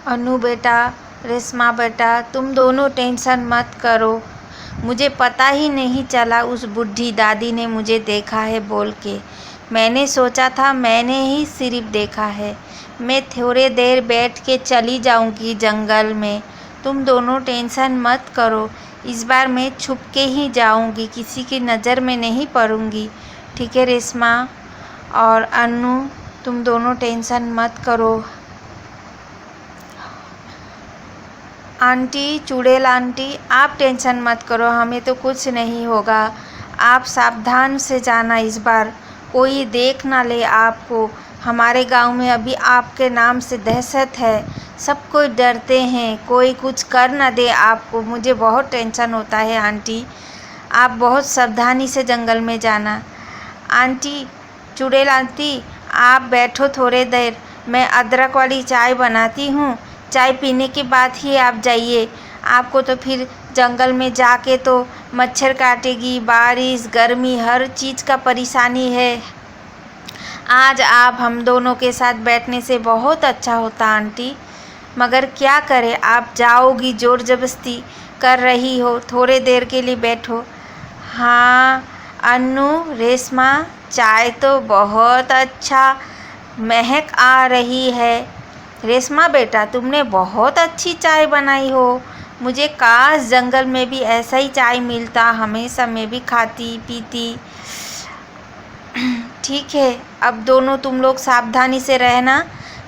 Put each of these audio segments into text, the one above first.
अनु बेटा, रेशमा बेटा, तुम दोनों टेंशन मत करो। मुझे पता ही नहीं चला उस बूढ़ी दादी ने मुझे देखा है बोल के। मैंने सोचा था मैंने ही सिर्फ देखा है। मैं थोड़े देर बैठ के चली जाऊंगी जंगल में। तुम दोनों टेंशन मत करो। इस बार मैं छुप के ही जाऊंगी, किसी की नज़र में नहीं पड़ूंगी। ठीक है रेशमा और अनु, तुम दोनों टेंशन मत करो। आंटी, चुड़ैल आंटी, आप टेंशन मत करो, हमें तो कुछ नहीं होगा। आप सावधान से जाना, इस बार कोई देख ना ले आपको। हमारे गांव में अभी आपके नाम से दहशत है, सब कोई डरते हैं, कोई कुछ कर ना दे आपको। मुझे बहुत टेंशन होता है आंटी, आप बहुत सावधानी से जंगल में जाना। आंटी, चुड़ैल आंटी, आप बैठो थोड़े देर, मैं अदरक वाली चाय बनाती हूँ। चाय पीने के बाद ही आप जाइए। आपको तो फिर जंगल में जाके तो मच्छर काटेगी, बारिश, गर्मी, हर चीज़ का परेशानी है। आज आप हम दोनों के साथ बैठने से बहुत अच्छा होता आंटी, मगर क्या करें, आप जाओगी, ज़ोर ज़बरदस्ती कर रही हो। थोड़े देर के लिए बैठो। हाँ अनु, रेशमा, चाय तो बहुत अच्छा महक आ रही है। रेशमा बेटा, तुमने बहुत अच्छी चाय बनाई हो। मुझे काश जंगल में भी ऐसा ही चाय मिलता, हमेशा मैं भी खाती पीती। ठीक है, अब दोनों तुम लोग सावधानी से रहना।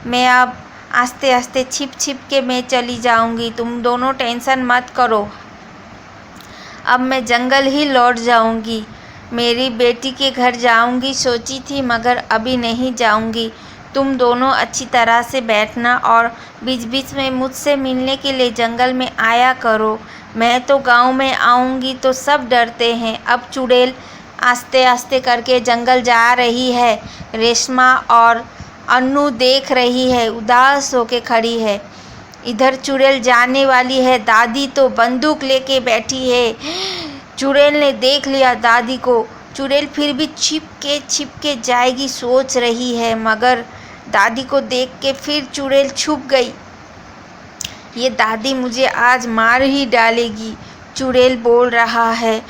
मैं अब आस्ते आस्ते छिप छिप के मैं चली जाऊंगी, तुम दोनों टेंशन मत करो। अब मैं जंगल ही लौट जाऊंगी, मेरी बेटी के घर जाऊंगी सोची थी, मगर अभी नहीं जाऊंगी। तुम दोनों अच्छी तरह से बैठना और बीच बीच में मुझसे मिलने के लिए जंगल में आया करो। मैं तो गांव में आऊंगी तो सब डरते हैं। अब चुड़ैल आस्ते आस्ते करके जंगल जा रही है। रेशमा और अनु देख रही है, उदास होके खड़ी है। इधर चुड़ैल जाने वाली है, दादी तो बंदूक लेके बैठी है। चुड़ैल ने देख लिया दादी को। चुड़ैल फिर भी छिप के जाएगी सोच रही है, मगर दादी को देख के फिर चुड़ैल छुप गई। ये दादी मुझे आज मार ही डालेगी, चुड़ैल बोल रहा है।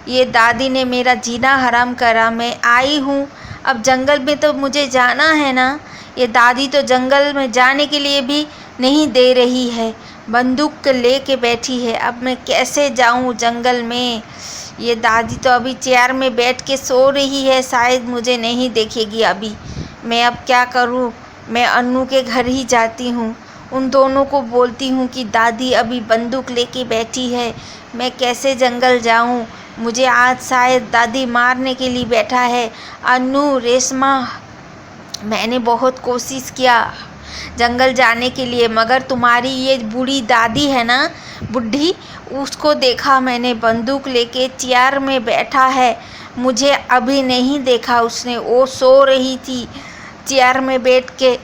ये दादी ने मेरा जीना हराम करा। मैं आई हूँ, अब जंगल में तो मुझे जाना है ना। ये दादी तो जंगल में जाने के लिए भी नहीं दे रही है, बंदूक लेके बैठी है। अब मैं कैसे जाऊँ जंगल में। ये दादी तो अभी चेयर में बैठ के सो रही है, शायद मुझे नहीं देखेगी अभी। मैं अब क्या करूँ, मैं अनु के घर ही जाती हूँ, उन दोनों को बोलती हूँ कि दादी अभी बंदूक लेके बैठी है, मैं कैसे जंगल जाऊँ। मुझे आज शायद दादी मारने के लिए बैठा है। अनु, रेशमा, मैंने बहुत कोशिश किया जंगल जाने के लिए, मगर तुम्हारी ये बूढ़ी दादी है ना, बुढ़ी, उसको देखा मैंने बंदूक लेके चेयर में बैठा है। मुझे अभी नहीं देखा उसने, वो सो रही थी चेयर में बैठ के।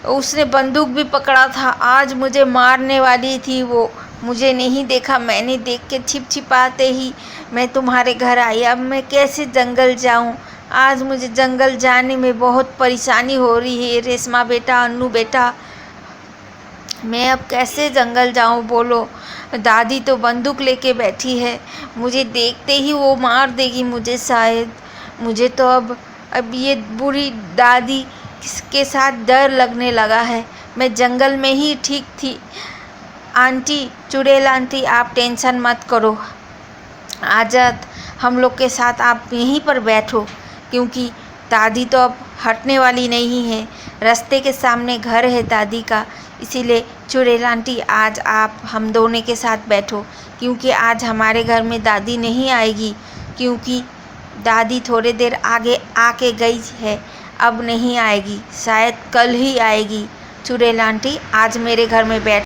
उसने बंदूक भी पकड़ा था, आज मुझे मारने वाली थी वो। मुझे नहीं देखा, मैंने देख के छिपाते ही मैं तुम्हारे घर आई। अब मैं कैसे जंगल जाऊं। आज मुझे जंगल जाने में बहुत परेशानी हो रही है। रेशमा बेटा, अनु बेटा, मैं अब कैसे जंगल जाऊं बोलो। दादी तो बंदूक लेके बैठी है, मुझे देखते ही वो मार देगी मुझे शायद। मुझे तो अब ये बूढ़ी दादी के साथ डर लगने लगा है। मैं जंगल में ही ठीक थी। आंटी, चुड़ैल आंटी, आप टेंशन मत करो। आज हम लोग के साथ आप यहीं पर बैठो, क्योंकि दादी तो अब हटने वाली नहीं है। रास्ते के सामने घर है दादी का, इसीलिए चुड़ैल आंटी आज आप हम दोनों के साथ बैठो, क्योंकि आज हमारे घर में दादी नहीं आएगी, क्योंकि दादी थोड़ी देर आगे आके गई है, अब नहीं आएगी, शायद कल ही आएगी। चुड़ैल आंटी आज मेरे घर में बैठ